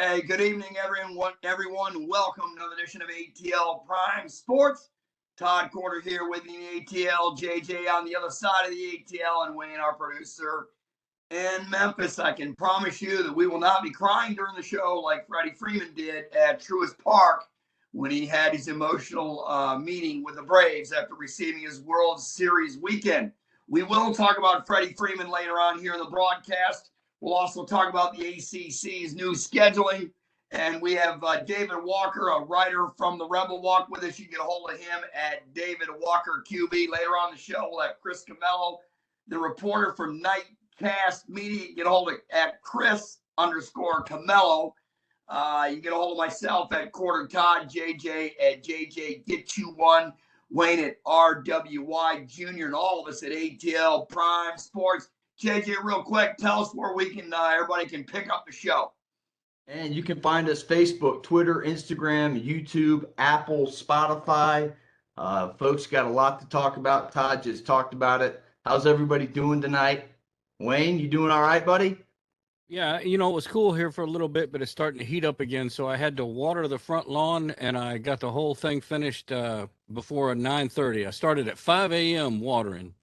Hey, good evening, everyone. Welcome to another edition of ATL Prime Sports. Todd Corder here with the ATL, JJ on the other side of the ATL, and Wayne, our producer in Memphis. I can promise you that we will not be crying during the show like Freddie Freeman did at Truist Park when he had his emotional meeting with the Braves after receiving his World Series weekend. We will talk about Freddie Freeman later on here in the broadcast. We'll also talk about the ACC's new scheduling. And we have David Walker, a writer from the Rebel Walk, with us. You can get a hold of him at David Walker QB. Later on the show, we'll have Chris Camello, the reporter from Nightcast Media. You can get a hold of at Chris_Camello. You can get a hold of myself at Corder Todd, JJ at JJ Get You One, Wayne at RWY Jr., and all of us at ATL Prime Sports. JJ, real quick, tell us where we can everybody can pick up the show. And you can find us Facebook, Twitter, Instagram, YouTube, Apple, Spotify. Folks got a lot to talk about. Todd just talked about it. How's everybody doing tonight? Wayne, you doing all right, buddy? Yeah, it was cool here for a little bit, but it's starting to heat up again. So I had to water the front lawn, and I got the whole thing finished before 9:30. I started at 5 a.m. watering.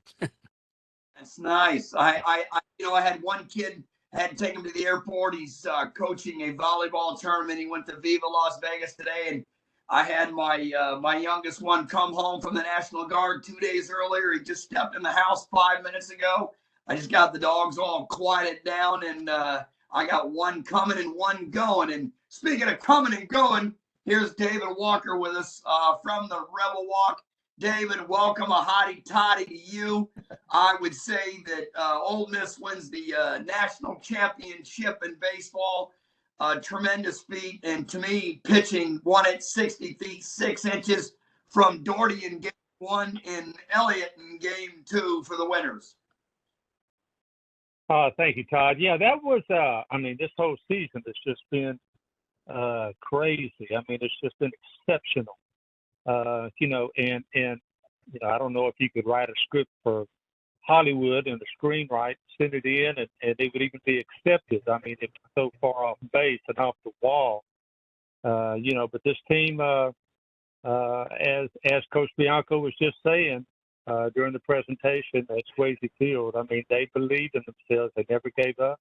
That's nice. I had one kid, had to take him to the airport. He's coaching a volleyball tournament. He went to Viva Las Vegas today, and I had my youngest one come home from the National Guard 2 days earlier. He just stepped in the house 5 minutes ago. I just got the dogs all quieted down, and I got one coming and one going. And speaking of coming and going, here's David Walker with us from the Rebel Walk. David, welcome, a hottie toddy to you. I would say that Ole Miss wins the national championship in baseball. Tremendous feat. And to me, pitching won it 60 feet, 6 inches from Doherty in game 1 and Elliott in game 2 for the winners. Thank you, Todd. Yeah, that was, this whole season has just been crazy. I mean, it's just been exceptional. I don't know if you could write a script for Hollywood and the screenwrite, send it in, and it would even be accepted. I mean, it's so far off base and off the wall, but this team, as Coach Bianco was just saying during the presentation at Swayze Field, I mean, they believed in themselves. They never gave up.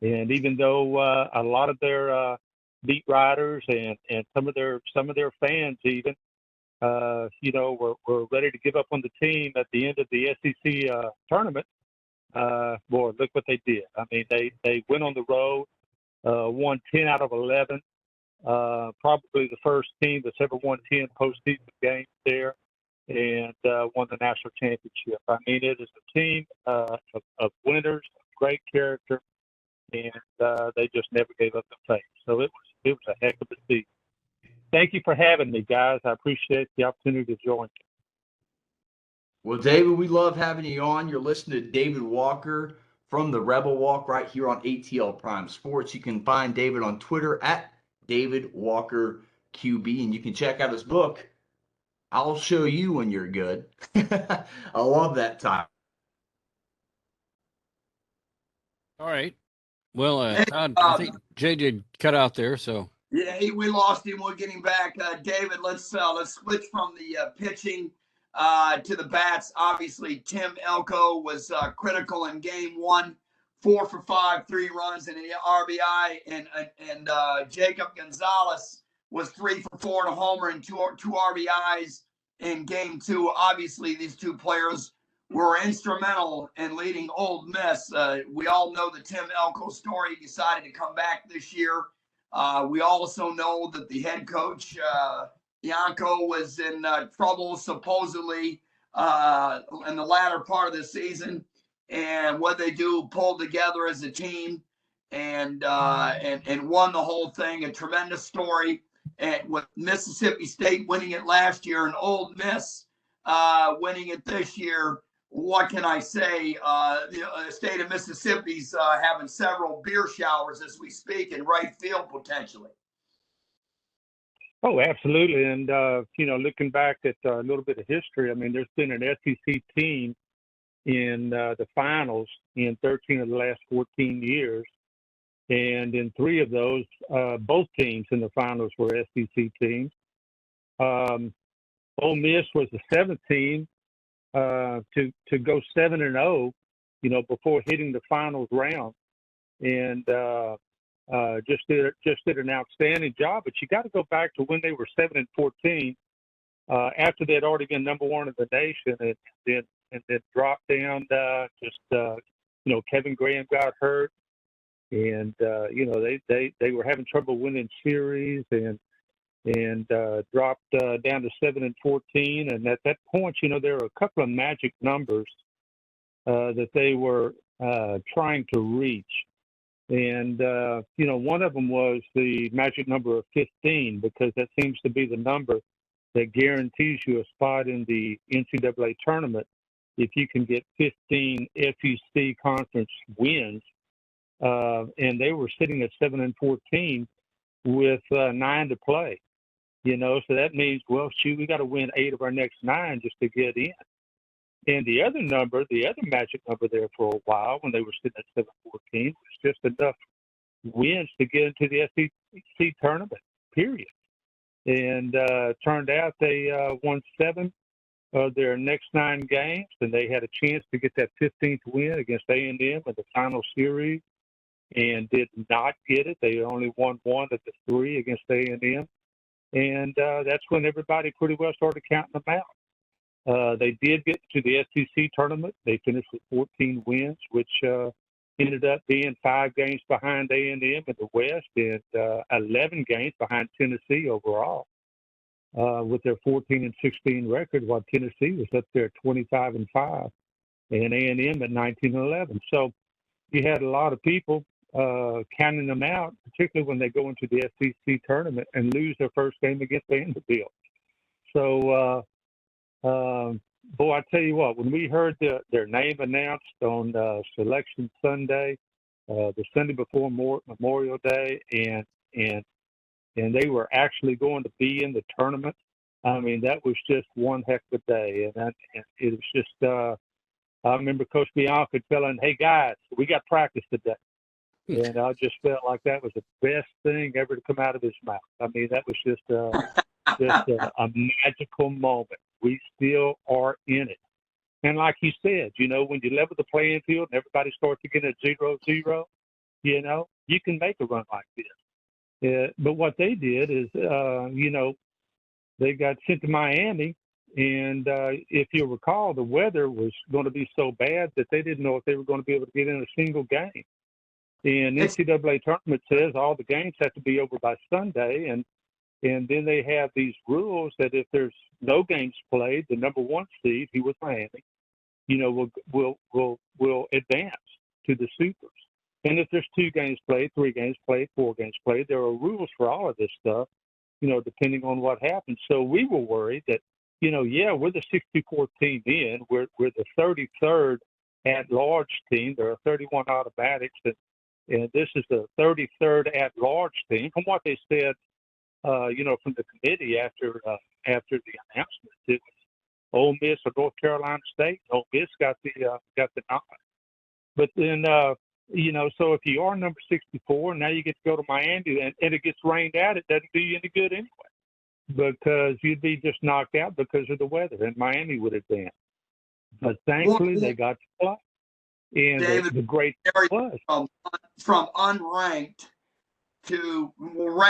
And even though a lot of their beat writers and some of their fans even, were ready to give up on the team at the end of the SEC tournament. Boy, look what they did. I mean, they went on the road, won 10 out of 11. Probably the first team that's ever won 10 postseason games there, and won the national championship. I mean, it is a team of winners, great character, and they just never gave up the faith. So it was a heck of a season. Thank you for having me, guys. I appreciate the opportunity to join you. Well, David, we love having you on. You're listening to David Walker from the Rebel Walk right here on ATL Prime Sports. You can find David on Twitter at David Walker QB, and you can check out his book, I'll Show You When You're Good. I love that title. All right. Well, Todd, I think JJ cut out there, so. Yeah, we lost him. We're getting back. David, let's switch from the pitching to the bats. Obviously, Tim Elko was critical in game 1, 4 for 5, 3 runs and an RBI, and Jacob Gonzalez was 3 for 4 and a homer and two RBIs in game 2. Obviously, these two players were instrumental in leading Ole Miss. We all know the Tim Elko story. He decided to come back this year. We also know that the head coach, Bianco, was in trouble supposedly in the latter part of the season. And what they do, pulled together as a team and won the whole thing. A tremendous story. And with Mississippi State winning it last year and Ole Miss winning it this year, what can I say? The state of Mississippi's having several beer showers as we speak in right field potentially. Oh, absolutely. And, looking back at a little bit of history, I mean, there's been an SEC team in the finals in 13 of the last 14 years. And in 3 of those, both teams in the finals were SEC teams. Ole Miss was the 7th team to go 7-0, before hitting the finals round, and just did an outstanding job. But you got to go back to when they were 7-14, after they had already been number 1 in the nation, and then dropped down. Kevin Graham got hurt, and they were having trouble winning series, and dropped down to 7-14. And at that point, there were a couple of magic numbers that they were trying to reach. And, one of them was the magic number of 15, because that seems to be the number that guarantees you a spot in the NCAA tournament if you can get 15 SEC conference wins. And they were sitting at 7-14 with 9 to play. So that means, well, shoot, we got to win 8 of our next 9 just to get in. And the other magic number there for a while, when they were sitting at 7-14, was just enough wins to get into the SEC tournament, period. And turned out they won 7 of their next 9 games, and they had a chance to get that 15th win against A&M in the final series, and did not get it. They only won 1 of the 3 against A&M. And that's when everybody pretty well started counting them out. They did get to the SEC tournament. They finished with 14 wins, which ended up being 5 games behind A&M in the West, and 11 games behind Tennessee overall, with their 14-16 record, while Tennessee was up there at 25-5, and A&M at 19-11. So you had a lot of people counting them out, particularly when they go into the SEC tournament and lose their first game against Vanderbilt. So, boy, I tell you what, when we heard their name announced on Selection Sunday, the Sunday before Memorial Day, and they were actually going to be in the tournament, I mean, that was just one heck of a day. And it was just, I remember Coach Bianca telling, "Hey, guys, we got practice today." And I just felt like that was the best thing ever to come out of his mouth. I mean, that was just a magical moment. We still are in it. And like he said, when you level the playing field and everybody starts to get at 0-0, you can make a run like this. But what they did is, they got sent to Miami. And if you recall, the weather was going to be so bad that they didn't know if they were going to be able to get in a single game. And NCAA tournament says all the games have to be over by Sunday, and then they have these rules that if there's no games played, the number 1 seed, who was Miami, will advance to the Supers. And if there's 2 games played, 3 games played, 4 games played, there are rules for all of this stuff, depending on what happens. So we were worried that, we're the 64th team in, we're the 33rd at-large team. There are 31 automatics, and this is the 33rd at-large team. From what they said, from the committee after the announcement, it was Ole Miss or North Carolina State. Ole Miss got the nod. But then, so if you are number 64, now you get to go to Miami, and it gets rained out, it doesn't do you any good anyway, because you'd be just knocked out because of the weather, and Miami would advance. But thankfully, they got to play. And David, the great was from unranked to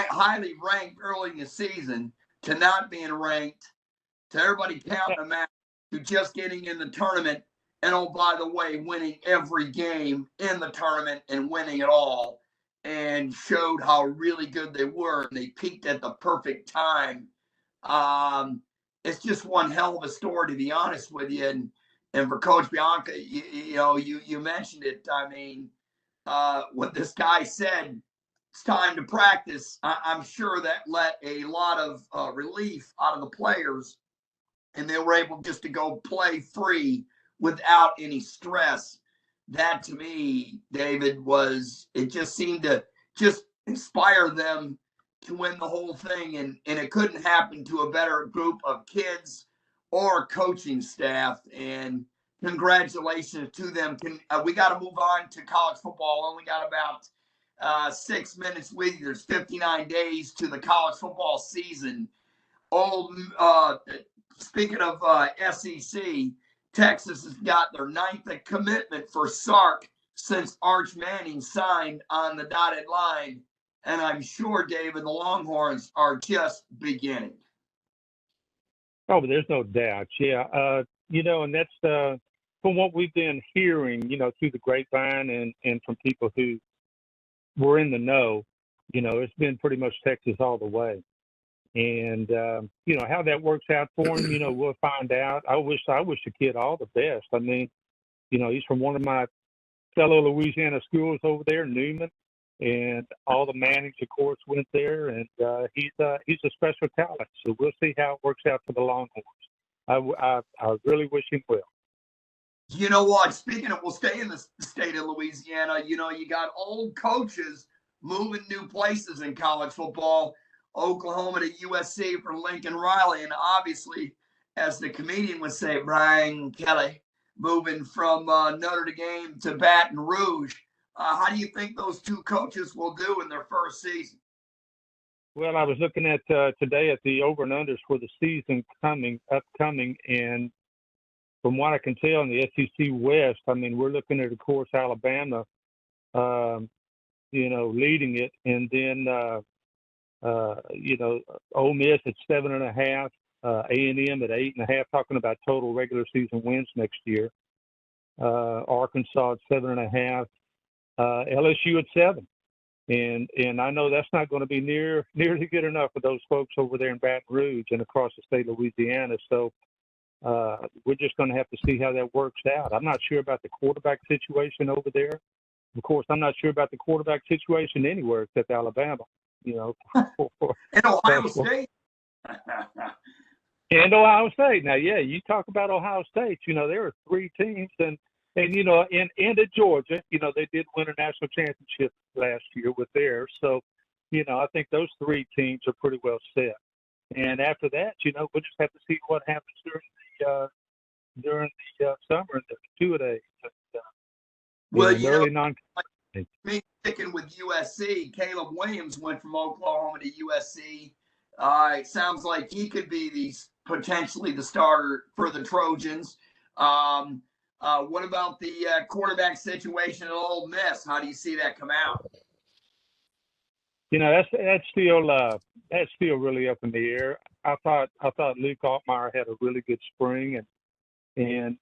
highly ranked early in the season to not being ranked, to everybody counting them out, to just getting in the tournament, and oh, by the way, winning every game in the tournament and winning it all, and showed how really good they were, and they peaked at the perfect time. It's just one hell of a story, to be honest with you. And for Coach Bianca, you mentioned it. I mean, what this guy said, it's time to practice. I'm sure that let a lot of relief out of the players, and they were able just to go play free without any stress. That, to me, David, it just seemed to just inspire them to win the whole thing. And it couldn't happen to a better group of kids or coaching staff. And congratulations to them. We got to move on to college football. Only got about 6 minutes with you. There's 59 days to the college football season. Speaking of SEC, Texas has got their 9th commitment for Sark since Arch Manning signed on the dotted line. And I'm sure, David, the Longhorns are just beginning. Oh, but there's no doubt. Yeah. And that's from what we've been hearing, through the grapevine and from people who were in the know, it's been pretty much Texas all the way. And, how that works out for him, we'll find out. I wish the kid all the best. I mean, he's from one of my fellow Louisiana schools over there, Newman, and all the Mannings, of course, went there. And he's a special talent. So we'll see how it works out for the Longhorns. I really wish him well. You know what? Speaking of, we'll stay in the state of Louisiana. You got old coaches moving new places in college football. Oklahoma to USC for Lincoln Riley. And obviously, as the comedian would say, Brian Kelly moving from Notre Dame to Baton Rouge. How do you think those two coaches will do in their first season? Well, I was looking at today at the over and unders for the season upcoming, and from what I can tell in the SEC West, I mean, we're looking at, of course, Alabama, leading it, and then Ole Miss at 7.5, A&M at 8.5. Talking about total regular season wins next year. Arkansas at 7.5, LSU at 7, and I know that's not going to be nearly good enough for those folks over there in Baton Rouge and across the state of Louisiana. So we're just going to have to see how that works out. I'm not sure about the quarterback situation over there. Of course, I'm not sure about the quarterback situation anywhere except Alabama. And Ohio State. And Ohio State. Now, yeah, you talk about Ohio State. There are 3 teams, and at Georgia, they did win a national championship last year with theirs. So, I think those 3 teams are pretty well set. And after that, we'll just have to see what happens during the summer and the 2-a-days. Me sticking with USC, Caleb Williams went from Oklahoma to USC. It sounds like he could be potentially the starter for the Trojans. What about the quarterback situation at Ole Miss? How do you see that come out? That's still really up in the air. I thought Luke Altmaier had a really good spring and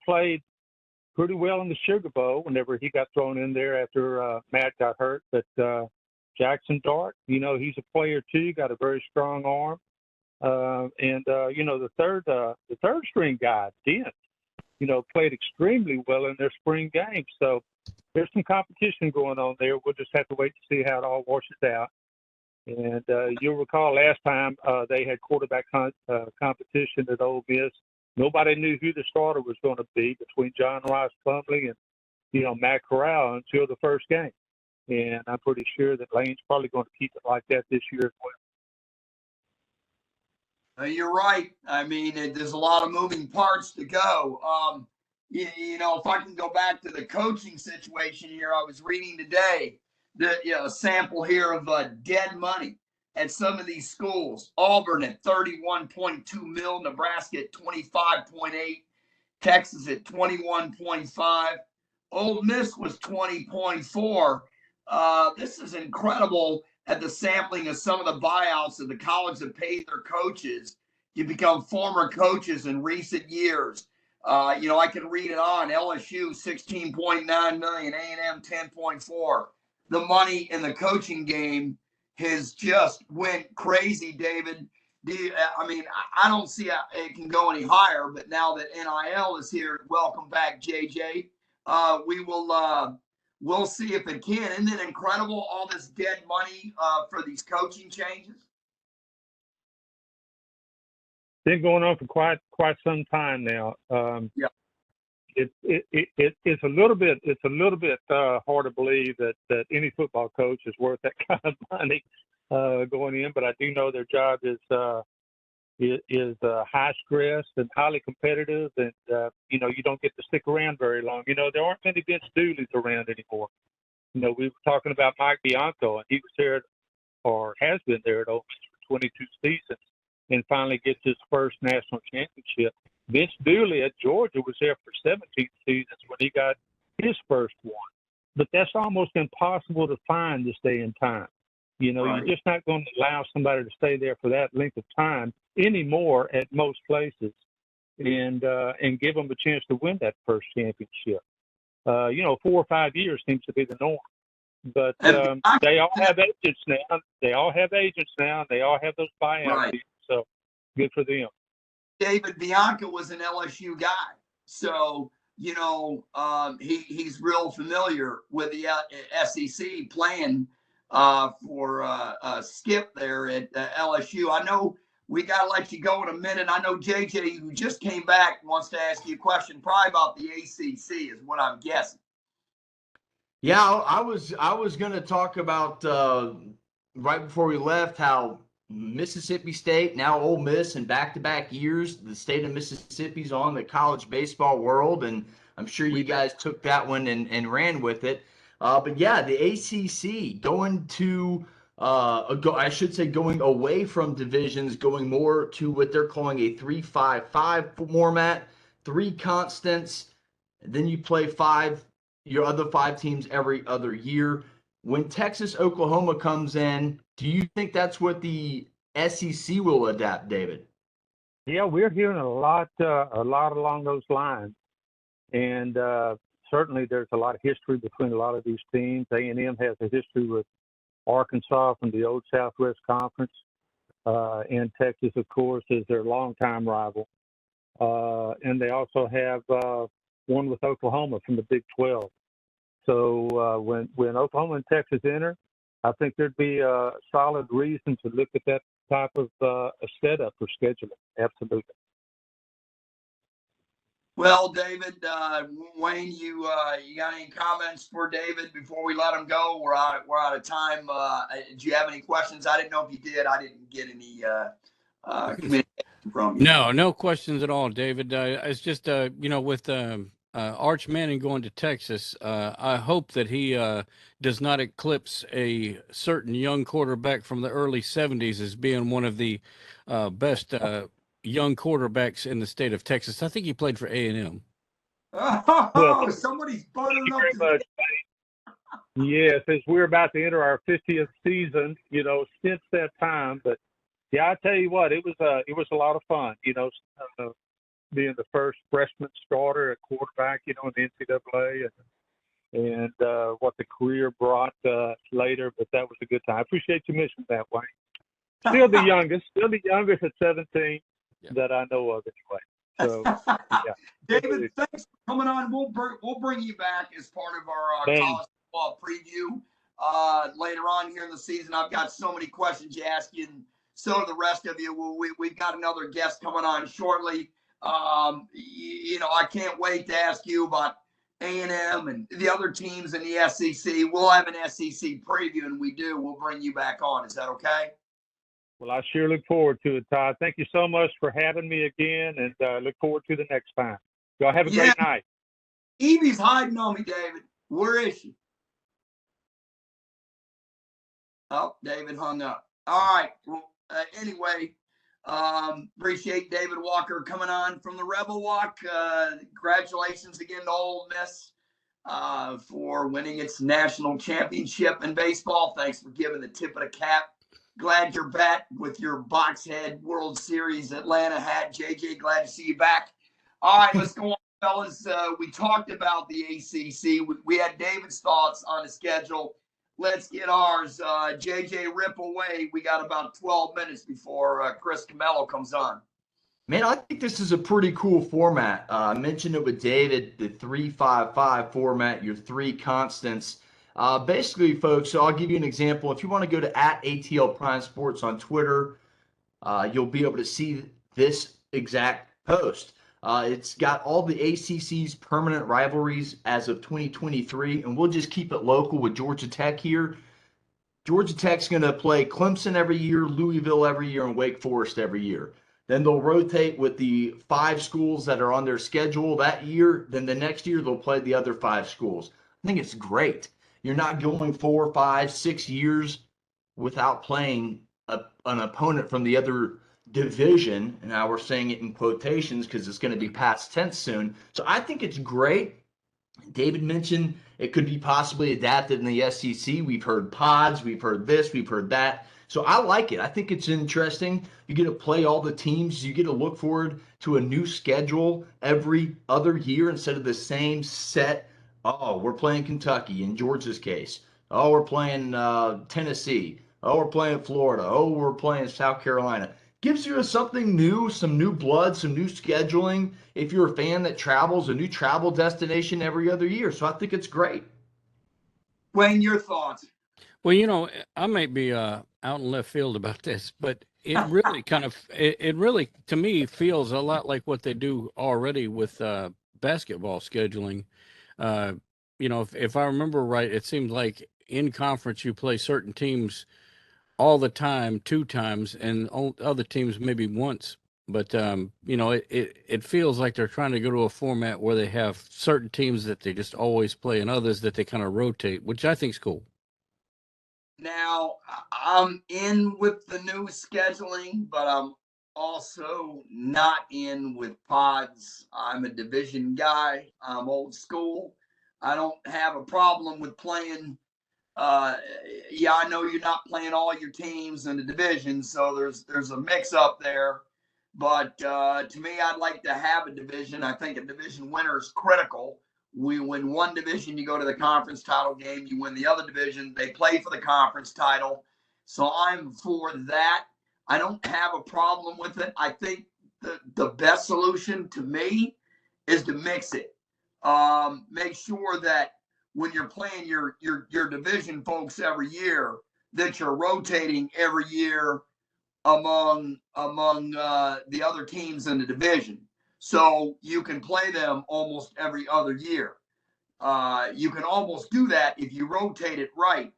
played pretty well in the Sugar Bowl whenever he got thrown in there after Matt got hurt. But Jackson Dart, he's a player too. Got a very strong arm. The third string guy, Dent, played extremely well in their spring game. So there's some competition going on there. We'll just have to wait to see how it all washes out. And you'll recall last time they had quarterback competition at Ole Miss. Nobody knew who the starter was going to be between John Rice Plumlee and Matt Corral until the first game. And I'm pretty sure that Lane's probably going to keep it like that this year as well. You're right. I mean, there's a lot of moving parts to go. If I can go back to the coaching situation here, I was reading today a sample here of dead money at some of these schools. Auburn at 31.2 mil, Nebraska at 25.8, Texas at 21.5. Ole Miss was 20.4. This is incredible at the sampling of some of the buyouts of the colleges that paid their coaches to become former coaches in recent years. I can read it on. LSU, 16.9 million, A&M, 10.4. The money in the coaching game has just went crazy, David. I don't see how it can go any higher, but now that NIL is here, welcome back, JJ. We'll see if it can. Isn't it incredible, all this dead money for these coaching changes? Been going on for quite some time now. Yeah. It's a little bit hard to believe that any football coach is worth that kind of money going in, but I do know their job is high stress and highly competitive, and you don't get to stick around very long. There aren't many Vince Dooleys around anymore. We were talking about Mike Bianco, and he was there or has been there at Ole Miss for 22 seasons and finally gets his first national championship. Vince Dooley at Georgia was there for 17 seasons when he got his first one. But that's almost impossible to find this day and time. Right. You're just not going to allow somebody to stay there for that length of time anymore at most places and give them a chance to win that first championship. 4 or 5 years seems to be the norm. But they all have agents now. They all have those buyouts. Right. So good for them. David Bianca was an LSU guy. So, he's real familiar with the SEC playing for Skip there at LSU. I know we got to let you go in a minute. I know JJ, who just came back, wants to ask you a question, probably about the ACC is what I'm guessing. Yeah, I was going to talk about right before we left how Mississippi State, now Ole Miss, in back-to-back years, the state of Mississippi's on the college baseball world, and I'm sure you guys took that one and ran with it. But yeah, the ACC going to going away from divisions, going more to what they're calling a 3-5-5 format, 3 constants, and then you play your other 5 teams every other year. When Texas, Oklahoma comes in, do you think that's what the SEC will adapt, David? Yeah, we're hearing a lot along those lines, and certainly there's a lot of history between a lot of these teams. A&M has a history with Arkansas from the old Southwest Conference, and Texas, of course, is their longtime rival. And they also have one with Oklahoma from the Big 12. So when Oklahoma and Texas enter, I think there'd be a solid reason to look at that type of a setup for scheduling. Absolutely. Well, David, Wayne, you got any comments for David before we let him go? We're out of time. Do you have any questions? I didn't know if you did. I didn't get any communication from you. No questions at all, David. It's just with Arch Manning going to Texas, I hope that he does not eclipse a certain young quarterback from the early 70s as being one of the best young quarterbacks in the state of Texas. I think he played for A&M. Oh, somebody's buttering up. Very much. Yes, as we're about to enter our 50th season, since that time. But yeah, I tell you what, it was a lot of fun. Being the first freshman starter at quarterback, in the NCAA, and what the career brought later. But that was a good time. I appreciate you mentioning that, Wayne. Still the youngest at 17 that I know of, anyway. So, yeah. David, thanks for coming on. We'll bring you back as part of our college football preview later on here in the season. I've got so many questions to ask you, and so do the rest of you. We've got another guest coming on shortly. I can't wait to ask you about A&M and the other teams in the SEC. We'll have an SEC preview, and we'll bring you back on. Is that okay? Well, I sure look forward to it, Todd. Thank you so much for having me again, and look forward to the next time. Y'all have a great night. Evie's hiding on me, David. Where is she? Oh, David hung up. All right. Well, anyway, appreciate David Walker coming on from the Rebel Walk. Congratulations again to Ole Miss for winning its national championship in baseball. Thanks for giving the tip of the cap. Glad you're back with your box head World Series Atlanta hat. JJ, glad to see you back. All right, let's go on, fellas. We talked about the ACC. We had David's thoughts on the schedule. Let's get ours. JJ, rip away. We got about 12 minutes before Chris Camello comes on. Man, I think this is a pretty cool format. I mentioned it with David, the 3-5-5 format, your 3 constants. Basically, folks, so I'll give you an example. If you want to go to @ATL Prime Sports on Twitter, you'll be able to see this exact post. It's got all the ACC's permanent rivalries as of 2023, and we'll just keep it local with Georgia Tech here. Georgia Tech's going to play Clemson every year, Louisville every year, and Wake Forest every year. Then they'll rotate with the 5 schools that are on their schedule that year. Then the next year, they'll play the other 5 schools. I think it's great. You're not going 4, 5, 6 years without playing an opponent from the other division. And now we're saying it in quotations because it's going to be past tense soon. So I think it's great. David mentioned it could be possibly adapted in the SEC. We've heard pods, we've heard this, we've heard that. So I like it. I think it's interesting. You get to play all the teams. You get to look forward to a new schedule every other year instead of the same set. Oh, we're playing Kentucky in Georgia's case. Oh, we're playing Tennessee. Oh, we're playing Florida. Oh, we're playing South Carolina. Gives you something new, some new blood, some new scheduling. If you're a fan that travels, a new travel destination every other year. So I think it's great. Wayne, your thoughts? Well, I might be out in left field about this, but it really it really, to me, feels a lot like what they do already with basketball scheduling. If I remember right, it seems like in conference you play certain teams all the time, 2 times, and other teams maybe once. But it feels like they're trying to go to a format where they have certain teams that they just always play and others that they kind of rotate, which I think is cool. Now, I'm in with the new scheduling, but I'm also not in with pods. I'm a division guy. I'm old school. I don't have a problem with playing. Yeah, I know you're not playing all your teams in the division, so there's a mix up there. But to me, I'd like to have a division. I think a division winner is critical. We win one division, you go to the conference title game. You win the other division, they play for the conference title. So I'm for that. I don't have a problem with it. I think the best solution to me is to mix it. Make sure that when you're playing your division folks every year, that you're rotating every year among the other teams in the division, so you can play them almost every other year. You can almost do that if you rotate it right,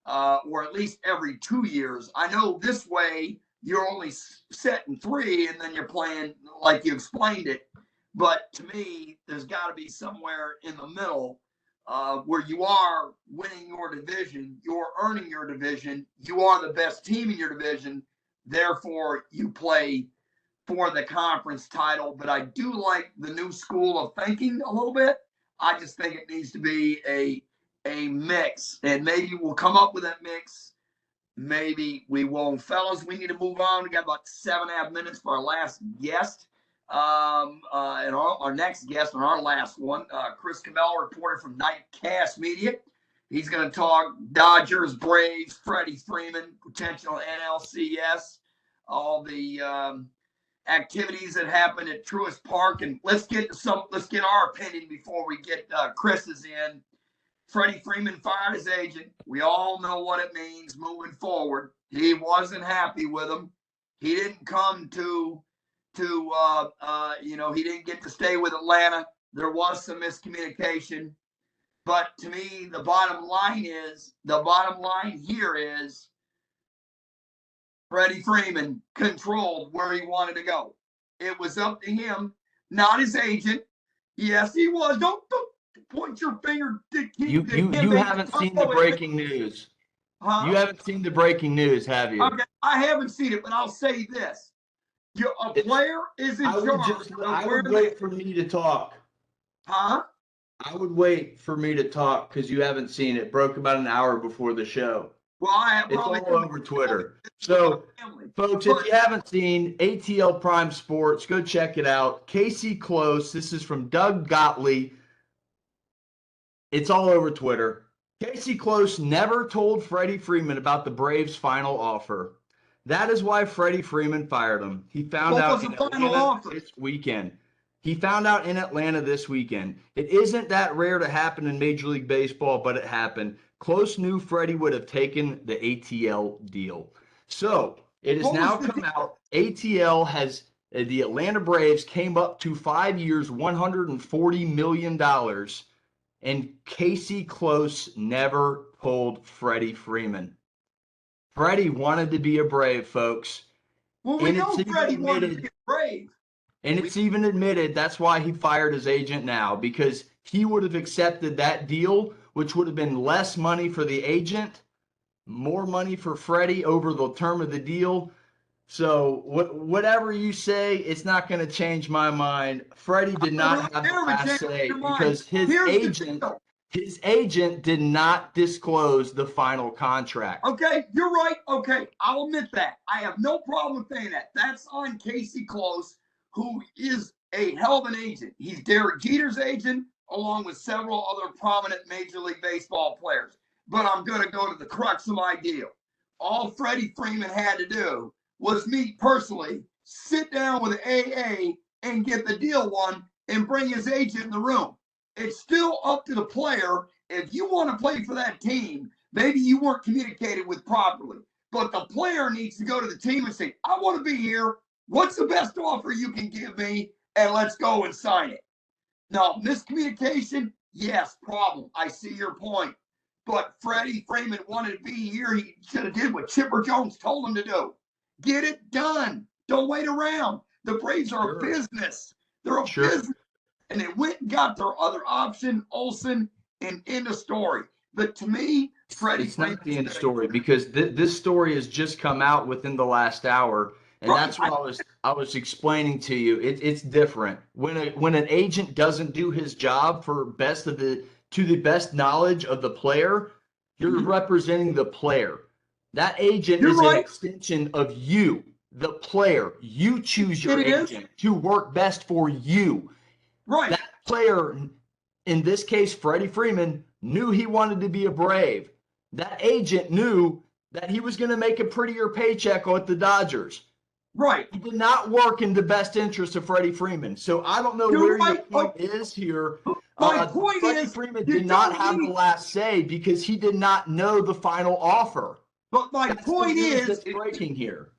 or at least every 2 years. I know this way you're only setting 3, and then you're playing like you explained it. But to me, there's got to be somewhere in the middle where you are winning your division, you're earning your division, you are the best team in your division. Therefore, you play for the conference title. But I do like the new school of thinking a little bit. I just think it needs to be a mix, and maybe we'll come up with that mix. Maybe we won't. Fellas, we need to move on. We got about 7.5 minutes for our last guest. And our next guest on our last one, Chris Camello, reporter from Nightcast Media. He's going to talk Dodgers, Braves, Freddie Freeman, potential NLCS, all the activities that happened at Truist Park. And let's get our opinion before we get Chris's in. Freddie Freeman fired his agent. We all know what it means moving forward. He wasn't happy with him. He didn't come to he didn't get to stay with Atlanta. There was some miscommunication. But to me, the bottom line here is Freddie Freeman controlled where he wanted to go. It was up to him, not his agent. Yes, he was. Don't point your finger. You haven't seen the breaking news. Huh? You haven't seen the breaking news, have you? Okay, I haven't seen it, but I'll say this. A player is in charge. I would wait for me to talk. Huh? I would wait for me to talk because you haven't seen it. Broke about an hour before the show. Well, it's all over Twitter. So, folks, if you haven't seen ATL Prime Sports, go check it out. Casey Close. This is from Doug Gottlieb. It's all over Twitter. Casey Close never told Freddie Freeman about the Braves' final offer. That is why Freddie Freeman fired him. He found out in Atlanta this weekend. He found out in Atlanta this weekend. It isn't that rare to happen in Major League Baseball, but it happened. Close knew Freddie would have taken the ATL deal. So it has now come out. ATL has the Atlanta Braves came up to 5 years, $140 million. And Casey Close never told Freddie Freeman. Freddie wanted to be a Brave, folks. Well, we know Freddie wanted to be a Brave. And it's even admitted that's why he fired his agent now, because he would have accepted that deal which would have been less money for the agent, more money for Freddie over the term of the deal. So whatever you say, it's not going to change my mind. Freddie did not have the last say because his agent did not disclose the final contract. Okay, you're right. Okay, I'll admit that. I have no problem saying that. That's on Casey Close, who is a hell of an agent. He's Derek Jeter's agent, along with several other prominent Major League Baseball players. But I'm going to go to the crux of my deal. All Freddie Freeman had to do was meet personally, sit down with AA and get the deal won and bring his agent in the room. It's still up to the player. If you want to play for that team, maybe you weren't communicated with properly, but the player needs to go to the team and say, I want to be here. What's the best offer you can give me? And let's go and sign it. Now, miscommunication, yes, problem. I see your point. But Freddie Freeman wanted to be here. He should have did what Chipper Jones told him to do. Get it done. Don't wait around. The Braves are a business. They're a business. And they went and got their other option, Olsen, and end of story. But to me, Freddie Freeman. It's not the end of story because this story has just come out within the last hour. And that's what I was explaining to you. It's different. When an agent doesn't do his job to the best knowledge of the player, you're representing the player. That agent is an extension of you, the player. You choose your agent to work best for you. Right. That player, in this case, Freddie Freeman, knew he wanted to be a Brave. That agent knew that he was going to make a prettier paycheck with the Dodgers. Right. He did not work in the best interest of Freddie Freeman. So I don't know where your point is here. My point Freddie Freeman did not have the last say because he did not know the final offer. But my point is, that's breaking here.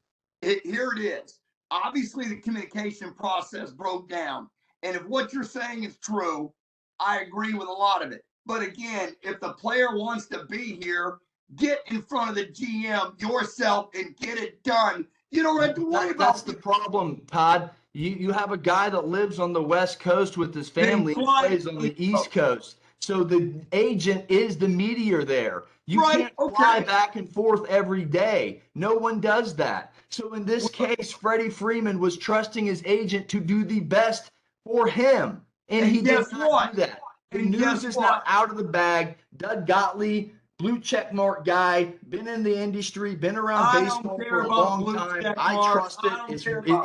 Here it is. Obviously, the communication process broke down. And if what you're saying is true, I agree with a lot of it. But again, if the player wants to be here, get in front of the GM yourself and get it done. You don't have to worry about That's the problem, Todd. You have a guy that lives on the West Coast with his family and plays on the East Coast. So the agent is the mediator there. You can't fly back and forth every day. No one does that. So in this case, Freddie Freeman was trusting his agent to do the best for him. And he did not do that. The news is now out of the bag. Doug Gottlieb, blue check mark guy, been in the industry, been around baseball for a long time. I trust it.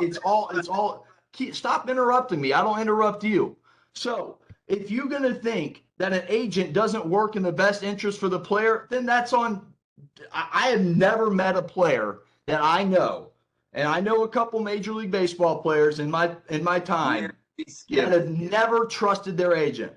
It's all. Stop interrupting me. I don't interrupt you. So if you're going to think that an agent doesn't work in the best interest for the player, then that's on. I have never met a player that I know, and I know a couple Major League Baseball players in my time that have never trusted their agent.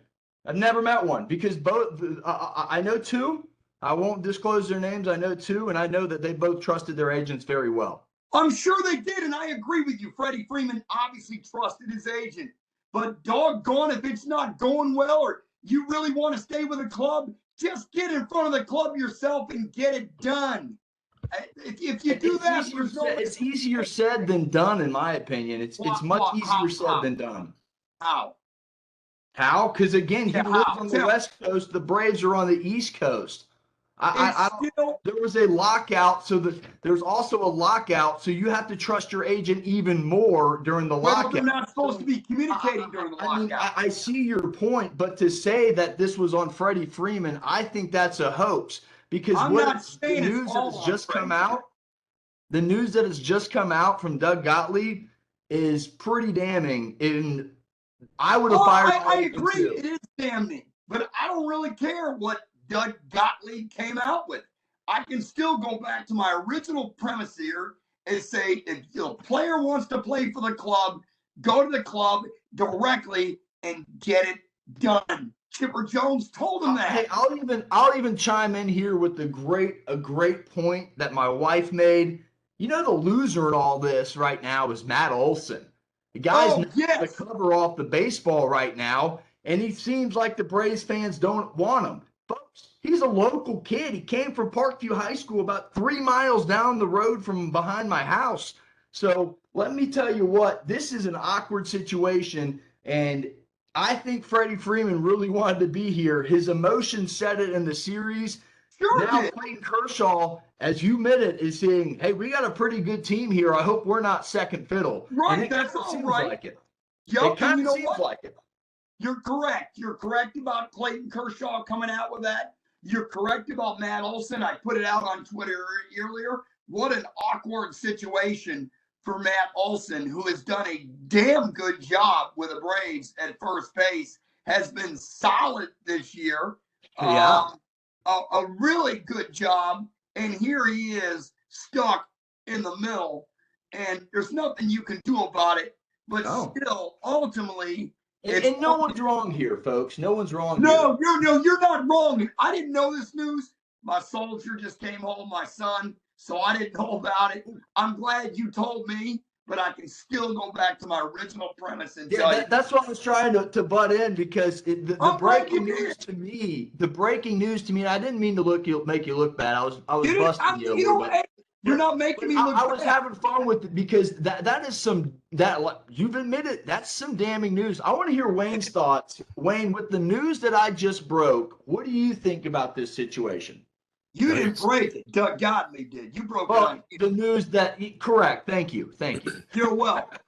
I've never met one because both. I know two. I won't disclose their names. I know two, and I know that they both trusted their agents very well. I'm sure they did, and I agree with you. Freddie Freeman obviously trusted his agent. But doggone, if it's not going well or you really want to stay with a club, just get in front of the club yourself and get it done. If you do that, it's easier said than done, in my opinion. It's much easier said than done. How? How? Because again, he lives on the West Coast. The Braves are on the East Coast. There was a lockout, so there's also a lockout, so you have to trust your agent even more during the lockout. They're not supposed to be communicating during the lockout. I see your point, but to say that this was on Freddie Freeman, I think that's a hoax because the news that has just come out, the news that has just come out from Doug Gottlieb is pretty damning. And I would have fired. I agree, it is damning, but I don't really care what Doug Gottlieb came out with. I can still go back to my original premise here and say if the player wants to play for the club, go to the club directly and get it done. Chipper Jones told him that. Hey, I'll even chime in here with a great point that my wife made. You know, the loser in all this right now is Matt Olson. The guy's the cover off the baseball right now, and he seems like the Braves fans don't want him. Folks, he's a local kid. He came from Parkview High School about 3 miles down the road from behind my house. So let me tell you what, this is an awkward situation, and I think Freddie Freeman really wanted to be here. His emotion said it in the series. Sure Now did. Clayton Kershaw, as you admitted, is saying, "Hey, we got a pretty good team here. I hope we're not second fiddle." And Right, it kind that's of all seems right. like it. It Yup, and kind you of know seems what? like it. You're correct. You're correct about Clayton Kershaw coming out with that. You're correct about Matt Olson. I put it out on Twitter earlier. What an awkward situation for Matt Olson, who has done a damn good job with the Braves at first base, has been solid this year. Yeah. A really good job. And here he is stuck in the middle, and there's nothing you can do about it. But Oh. still, ultimately, And no one's wrong here, folks. No one's wrong here. no, you're not wrong. I didn't know this news. My soldier just came home, my son, so I didn't know about it. I'm glad you told me, but I can still go back to my original premise and Yeah, tell you. that's what I was trying to butt in because the I'm glad breaking you news did. to me, and I didn't mean to make you look bad. I was You did. busting you a You little know, bit. hey, you're not making me look I was bad. having fun with it because that is you've admitted that's some damning news. I want to hear Wayne's thoughts. Wayne, with the news that I just broke, what do you think about this situation? You didn't It's break it. Doug Godley did. You broke it Well, on. the news that correct. Thank you. Thank you. You're welcome.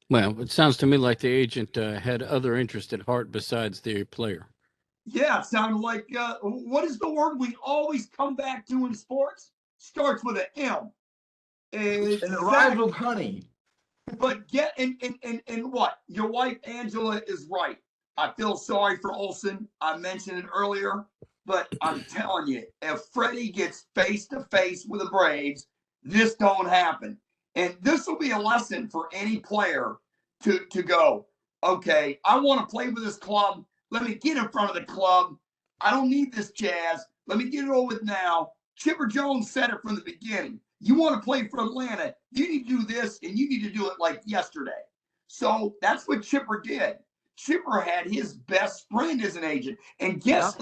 well, it sounds to me like the agent had other interests at heart besides the player. Yeah, it sounded like what is the word we always come back to in sports? Starts with an M. And it rhymes Exactly. with honey. But get and what? Your wife Angela is right. I feel sorry for Olson. I mentioned it earlier, but I'm telling you, if Freddie gets face to face with the Braves, this don't happen. And this will be a lesson for any player to go, okay, I want to play with this club. Let me get in front of the club. I don't need this jazz. Let me get it over with now. Chipper Jones said it from the beginning. You want to play for Atlanta, you need to do this and you need to do it like yesterday. So that's what Chipper did. Chipper had his best friend as an agent. And Yeah.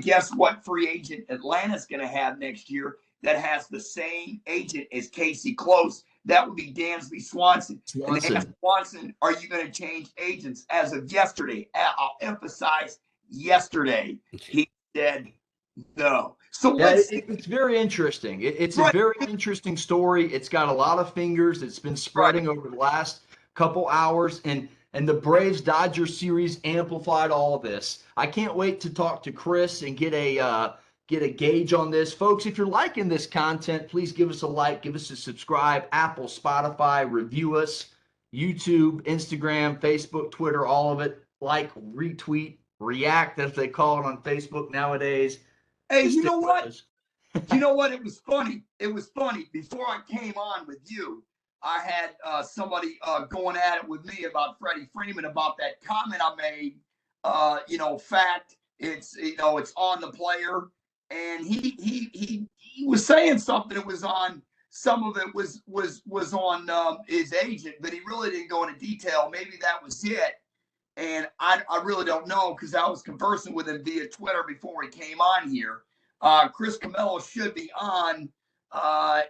guess what free agent Atlanta's going to have next year that has the same agent as Casey Close? That would be Dansby Swanson. And they asked Swanson. Swanson, are you going to change agents as of yesterday? I'll emphasize yesterday. He said no. So Yeah, let's see. it's very interesting. It's a Right, very interesting story. It's got a lot of fingers. It's been right. spreading over the last couple hours, and the Braves Dodgers series amplified all of this. I can't wait to talk to Chris and get a gauge on this, folks. If you're liking this content, please give us a like, give us a subscribe. Apple, Spotify, review us. YouTube, Instagram, Facebook, Twitter, all of it. Like, retweet, react, as they call it on Facebook nowadays. Hey, Just you stick know with what? us. You know what? It was funny. It was funny. Before I came on with you, I had somebody going at it with me about Freddie Freeman about that comment I made. Fact. It's on the player, and he was saying something. It was on some of it was on his agent, but he really didn't go into detail. Maybe that was it. And I really don't know because I was conversing with him via Twitter before he came on here. Chris Camello should be on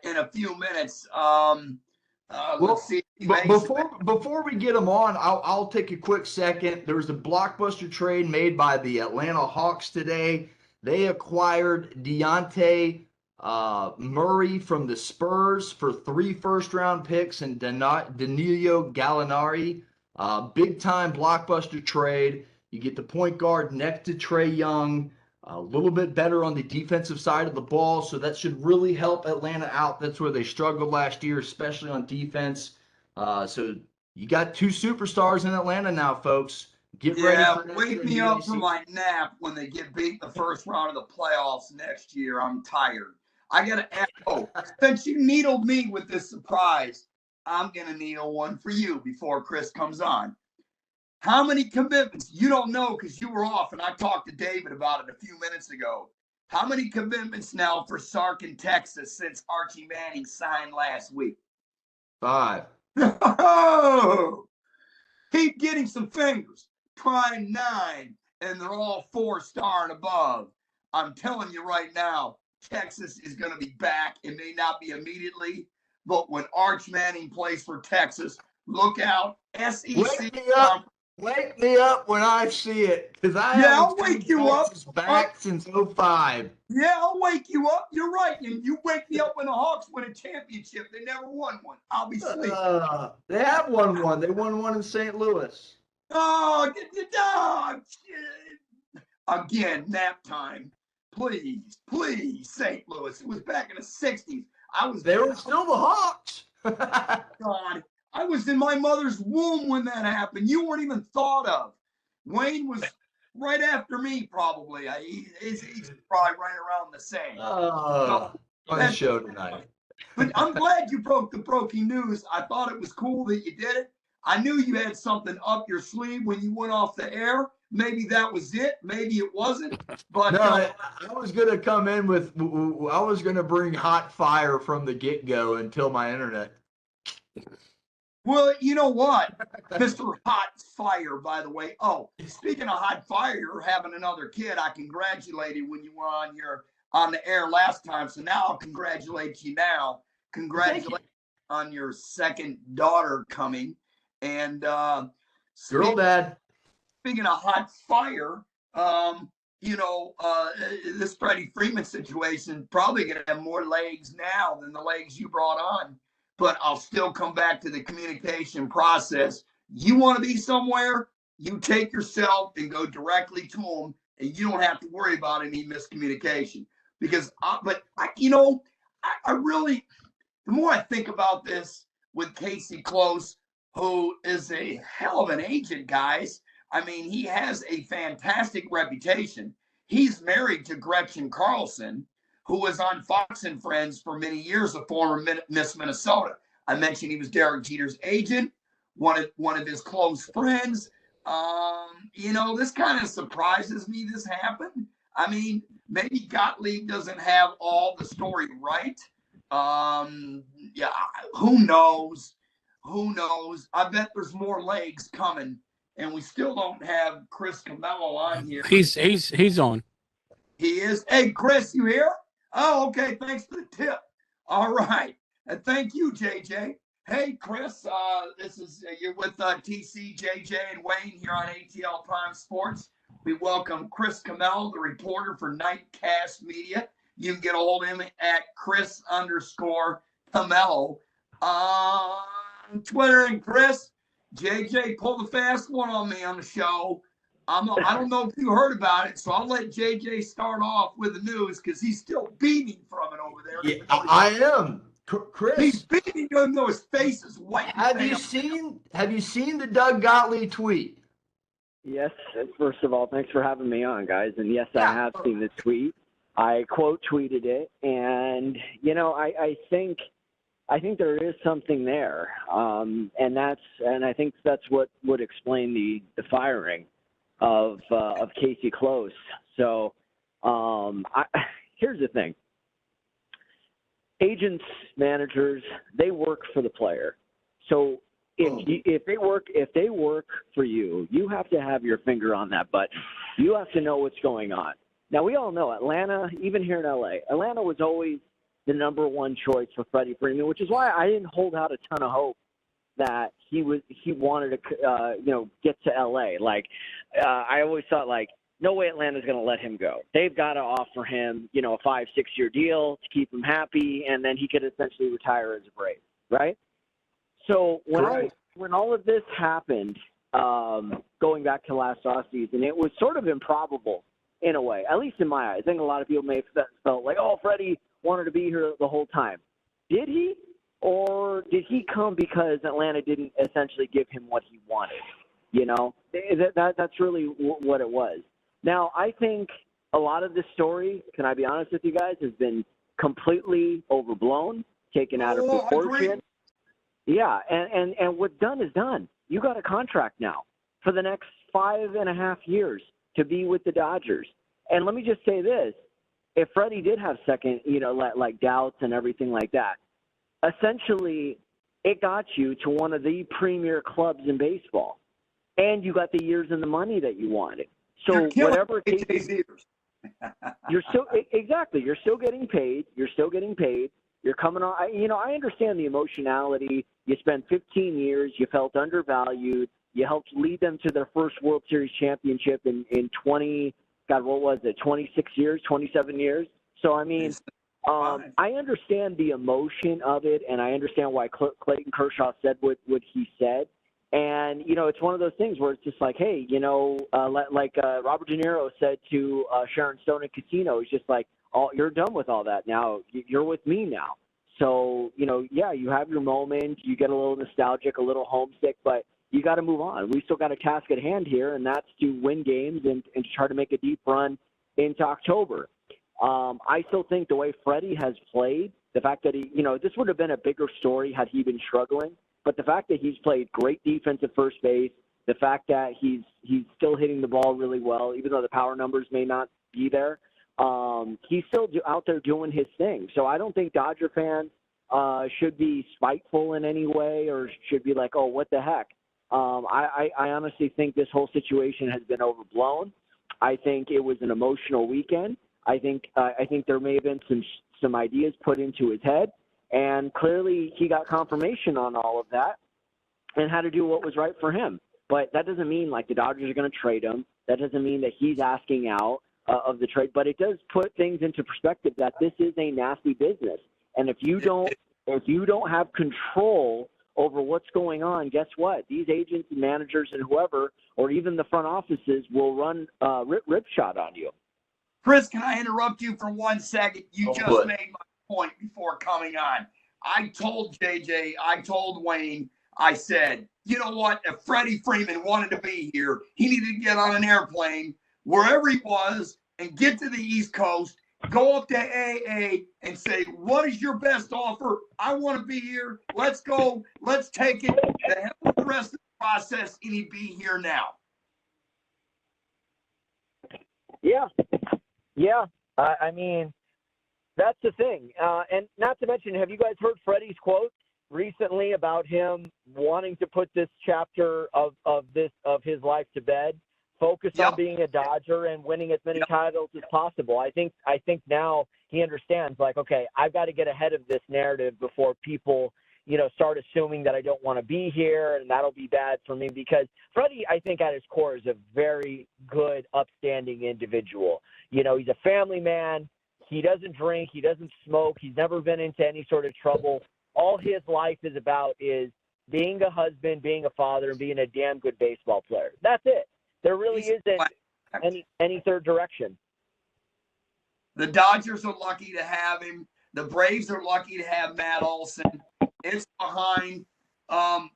in a few minutes. Let's Well, see. but before we get them on, I'll take a quick second. There was a blockbuster trade made by the Atlanta Hawks today. They acquired Deontay Murray from the Spurs for 3 first-round picks and Danilo Gallinari. Big time blockbuster trade. You get the point guard next to Trae Young. A little bit better on the defensive side of the ball, so that should really help Atlanta out. That's where they struggled last year, especially on defense. So you got 2 superstars in Atlanta now, folks. Get ready Yeah, for next wake year me NBA up from season. my nap when they get beat in the first round of the playoffs next year. I'm tired. I gotta ask. Oh, since you needled me with this surprise, I'm gonna needle one for you before Chris comes on. How many commitments? You don't know because you were off, and I talked to David about it a few minutes ago. How many commitments now for Sark in Texas since Archie Manning signed last week? 5. Oh, keep getting some fingers. Prime 9, and they're all 4-star and above. I'm telling you right now, Texas is going to be back. It may not be immediately, but when Arch Manning plays for Texas, look out. SEC Wake me up. Wake me up when I see it, because I Yeah, haven't I'll wake seen you up. Texas back since '05. Yeah, I'll wake you up. You're right. And you wake me up when the Hawks win a championship. They never won one. I'll be sleeping. They have won one. They won one in St. Louis. Oh, again, nap time. Please, St. Louis. It was back in the 60s. They were still the Hawks. God, I was in my mother's womb when that happened. You weren't even thought of. Wayne was right after me, probably. He's probably right around the same. Fun show tonight. But I'm glad you broke the breaking news. I thought it was cool that you did it. I knew you had something up your sleeve when you went off the air. Maybe that was it. Maybe it wasn't. But no, I was going to come in with, I was going to bring hot fire from the get-go until my internet. Well, you know what, Mr. Hot Fire, by the way. Oh, speaking of hot fire, having another kid, I congratulated when you were on the air last time. So now I'll congratulate you now. Congratulations on your second daughter coming. And Girl dad. Speaking of hot fire, this Freddie Freeman situation probably going to have more legs now than the legs you brought on. But I'll still come back to the communication process. You want to be somewhere, you take yourself and go directly to them, and you don't have to worry about any miscommunication. Because, I really, the more I think about this with Casey Close, who is a hell of an agent, guys. I mean, he has a fantastic reputation. He's married to Gretchen Carlson, who was on Fox and Friends for many years, a former Miss Minnesota. I mentioned he was Derek Jeter's agent, one of his close friends. This kind of surprises me this happened. I mean, maybe Gottlieb doesn't have all the story right. Who knows? Who knows? I bet there's more legs coming, and we still don't have Chris Camello on here. He's on. He is. Hey, Chris, you here? Oh, okay. Thanks for the tip. All right. And thank you, JJ. Hey, Chris, you're with TC, JJ, and Wayne here on ATL Prime Sports. We welcome Chris Camello, the reporter for Nightcast Media. You can get a hold of him at Chris_Camello on Twitter. And Chris, JJ pulled the fast one on me on the show. I don't know if you heard about it, so I'll let JJ start off with the news because he's still beaming from it over there. Yeah, I am. Chris, he's beaming even though his face is white. Have you seen the Doug Gottlieb tweet? Yes. First of all, thanks for having me on, guys. And yes, I have seen the tweet. I quote tweeted it, and I think there is something there, and I think that's what would explain the firing of Casey Close. So here's the thing. Agents, managers, they work for the player. So if they work for you, you have to have your finger on that button. You have to know what's going on. Now, we all know Atlanta, even here in LA, Atlanta was always the number one choice for Freddie Freeman, which is why I didn't hold out a ton of hope that he wanted to get to LA. I always thought no way Atlanta's going to let him go. They've got to offer him a 5-6 year deal to keep him happy, and then he could essentially retire as a Brave, right? So when all of this happened, going back to last offseason, it was sort of improbable in a way, at least in my eyes. I think a lot of people may have felt like, Freddie wanted to be here the whole time. Did he? Or did he come because Atlanta didn't essentially give him what he wanted? That's really what it was. Now, I think a lot of this story, can I be honest with you guys, has been completely overblown, taken out of proportion. Yeah, and what's done is done. You got a contract now for the next 5.5 years to be with the Dodgers. And let me just say this. If Freddie did have second, doubts and everything like that, essentially it got you to one of the premier clubs in baseball. And you got the years and the money that you wanted. So whatever it takes, you're still getting paid. You're coming on. I understand the emotionality. You spent 15 years. You felt undervalued. You helped lead them to their first World Series championship in 26 years, 27 years. So, I mean, I understand the emotion of it, and I understand why Clayton Kershaw said what he said. And, it's one of those things where it's just like, hey, like Robert De Niro said to Sharon Stone in Casino, it's just like, oh, you're done with all that now. You're with me now. So, yeah, you have your moment. You get a little nostalgic, a little homesick, but you got to move on. We still got a task at hand here, and that's to win games and to try to make a deep run into October. I still think the way Freddie has played, the fact that he, this would have been a bigger story had he been struggling, but the fact that he's played great defense at first base, the fact that he's still hitting the ball really well, even though the power numbers may not be there, he's still out there doing his thing. So I don't think Dodger fans should be spiteful in any way or should be like, oh, what the heck? I honestly think this whole situation has been overblown. I think it was an emotional weekend. I think there may have been some ideas put into his head, and clearly he got confirmation on all of that and had to do what was right for him. But that doesn't mean like the Dodgers are going to trade him. That doesn't mean that he's asking out of the trade. But it does put things into perspective that this is a nasty business, and if you don't have control over what's going on, guess what? These agents and managers and whoever, or even the front offices, will run ripshot on you. Chris, can I interrupt you for 1 second? You just made my point before coming on. I told JJ, I told Wayne, I said, you know what? If Freddie Freeman wanted to be here, he needed to get on an airplane wherever he was and get to the East Coast, go up to AA and say, what is your best offer? I want to be here. Let's go. Let's take it. The hell with the rest of the process, and he'd be here now. Yeah. Yeah. I mean, that's the thing. And not to mention, have you guys heard Freddie's quote recently about him wanting to put this chapter of his life to bed? Focus on being a Dodger and winning as many titles as possible. I think now he understands, like, okay, I've got to get ahead of this narrative before people, start assuming that I don't want to be here, and that'll be bad for me. Because Freddie, I think at his core, is a very good, upstanding individual. He's a family man. He doesn't drink. He doesn't smoke. He's never been into any sort of trouble. All his life is about is being a husband, being a father, and being a damn good baseball player. That's it. There really isn't any third direction. The Dodgers are lucky to have him. The Braves are lucky to have Matt Olson. It's behind. I'm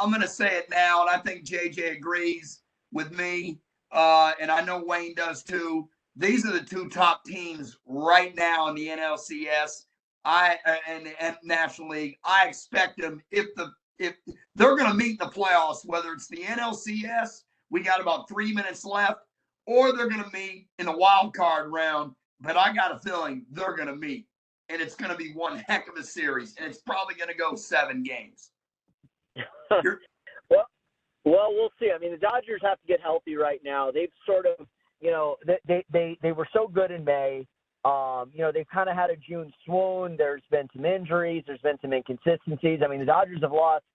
going to say it now, and I think JJ agrees with me, and I know Wayne does too. These are the two top teams right now in the NLCS and National League. I expect them, if they're going to meet in the playoffs, whether it's the NLCS, we got about 3 minutes left, or they're going to meet in the wild card round. But I got a feeling they're going to meet, and it's going to be one heck of a series, and it's probably going to go 7 games. Well, we'll see. I mean, the Dodgers have to get healthy right now. They've sort of, they were so good in May. They've kind of had a June swoon. There's been some injuries. There's been some inconsistencies. I mean, the Dodgers have lost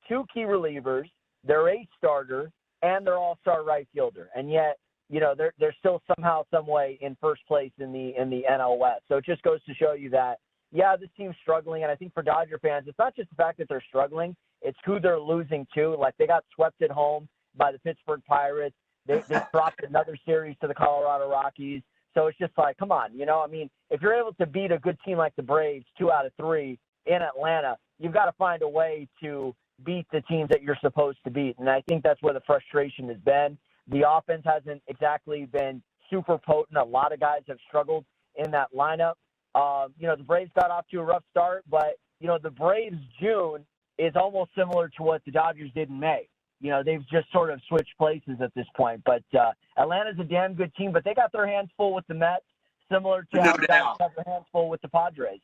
2 key relievers, their 8th starter, and their all-star right fielder. And yet, they're still somehow, some way in first place in the NL West. So it just goes to show you that, yeah, this team's struggling. And I think for Dodger fans, it's not just the fact that they're struggling, it's who they're losing to. Like, they got swept at home by the Pittsburgh Pirates. They dropped another series to the Colorado Rockies. So it's just like, come on, I mean, if you're able to beat a good team like the Braves 2 out of 3 in Atlanta, you've got to find a way to beat the teams that you're supposed to beat. And I think that's where the frustration has been. The offense hasn't exactly been super potent. A lot of guys have struggled in that lineup. The Braves got off to a rough start, but, the Braves June is almost similar to what the Dodgers did in May. They've just sort of switched places at this point. But Atlanta's a damn good team, but they got their hands full with the Mets, similar to how the Dodgers have their hands full with the Padres.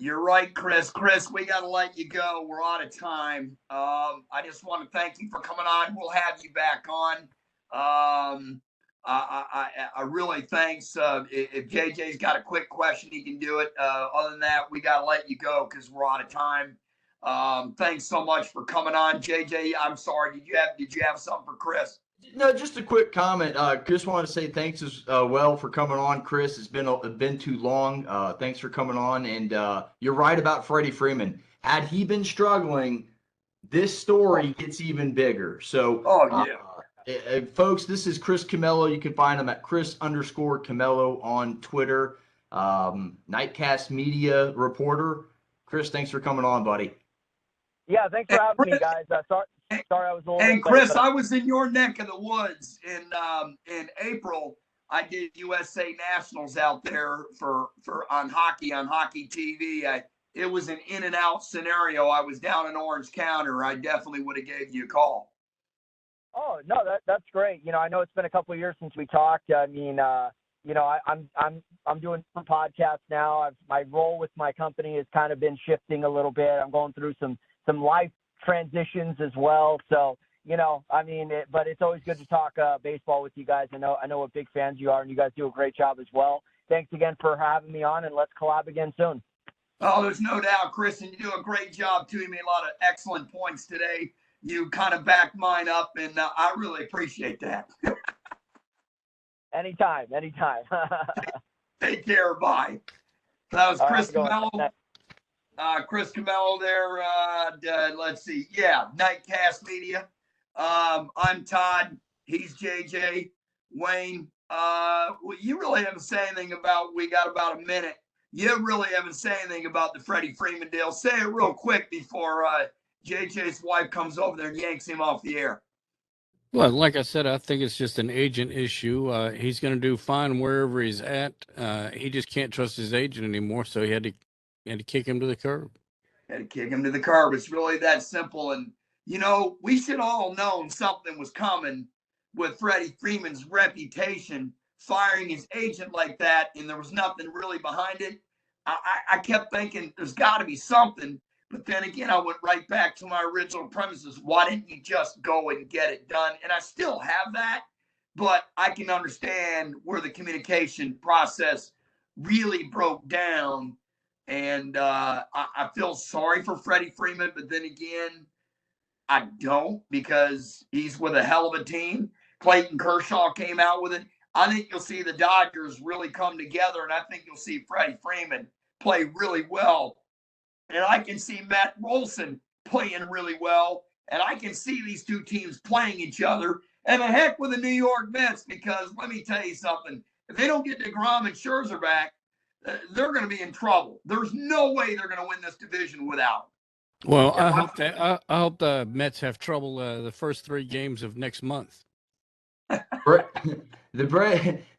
You're right, Chris. Chris, we got to let you go. We're out of time. I just want to thank you for coming on. We'll have you back on. I really thanks. If JJ's got a quick question, he can do it. Other than that, we got to let you go because we're out of time. Thanks so much for coming on, JJ. I'm sorry. Did you have something for Chris? No, just a quick comment. Just wanted to say thanks as well for coming on, Chris. It's been too long. Thanks for coming on, and you're right about Freddie Freeman. Had he been struggling, this story gets even bigger. So, folks, this is Chris Camello. You can find him at Chris_Camello on Twitter. Nightcast media reporter. Chris, thanks for coming on, buddy. Yeah, thanks for having me, guys. Sorry I was a little And late, Chris, but I was in your neck of the woods in April. I did USA Nationals out there for on hockey TV. It was an in and out scenario. I was down in Orange County. I definitely would have gave you a call. Oh no, that's great. I know it's been a couple of years since we talked. I mean, I'm doing some podcasts now. My role with my company has kind of been shifting a little bit. I'm going through some life transitions as well. So, but it's always good to talk baseball with you guys. I know what big fans you are, and you guys do a great job as well. Thanks again for having me on, and let's collab again soon. Oh, there's no doubt, Chris, and you do a great job too. You made a lot of excellent points today. You kind of backed mine up, and I really appreciate that. Anytime. Take care. Bye. That was Chris Camello. Chris Camello there. Let's see. Yeah, Nightcast Media. I'm Todd. He's JJ. Wayne. You really haven't said anything about. We got about a minute. You really haven't said anything about the Freddie Freeman deal. Say it real quick before JJ's wife comes over there and yanks him off the air. Well, like I said, I think it's just an agent issue. He's going to do fine wherever he's at. He just can't trust his agent anymore, so he had to kick him to the curb. Had to kick him to the curb. It's really that simple. And, we should all known something was coming with Freddie Freeman's reputation, firing his agent like that, and there was nothing really behind it. I kept thinking there's got to be something. But then again, I went right back to my original premises. Why didn't you just go and get it done? And I still have that, but I can understand where the communication process really broke down. And I feel sorry for Freddie Freeman, but then again, I don't, because he's with a hell of a team. Clayton Kershaw came out with it. I think you'll see the Dodgers really come together, and I think you'll see Freddie Freeman play really well. And I can see Matt Wilson playing really well. And I can see these two teams playing each other. And the heck with the New York Mets, because let me tell you something. If they don't get DeGrom and Scherzer back, they're going to be in trouble. There's no way they're going to win this division without. Well, I hope the Mets have trouble the first 3 games of next month. The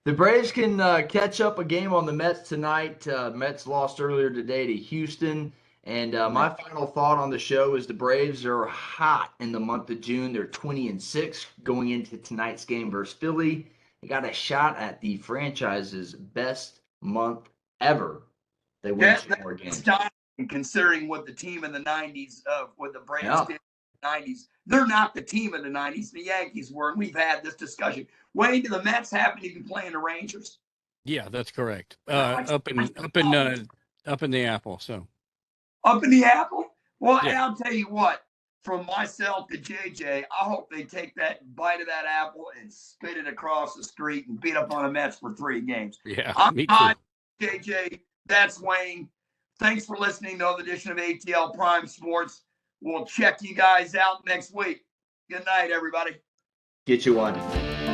Braves can catch up a game on the Mets tonight. Mets lost earlier today to Houston. And my final thought on the show is the Braves are hot in the month of June. They're 20-6 going into tonight's game versus Philly. They got a shot at the franchise's best month ever. They win 2 more games. Considering what the team in the 90s, what the Braves did in the 90s, they're not the team in the 90s. The Yankees were, and we've had this discussion. Wayne, do the Mets happen to be playing the Rangers? Yeah, that's correct. Up in the Apple. So. Up in the Apple? Well, yeah. And I'll tell you what, from myself to JJ, I hope they take that bite of that apple and spit it across the street and beat up on the Mets for 3 games. Yeah, me too. JJ, that's Wayne. Thanks for listening to another edition of ATL Prime Sports. We'll check you guys out next week. Good night, everybody. Get you one.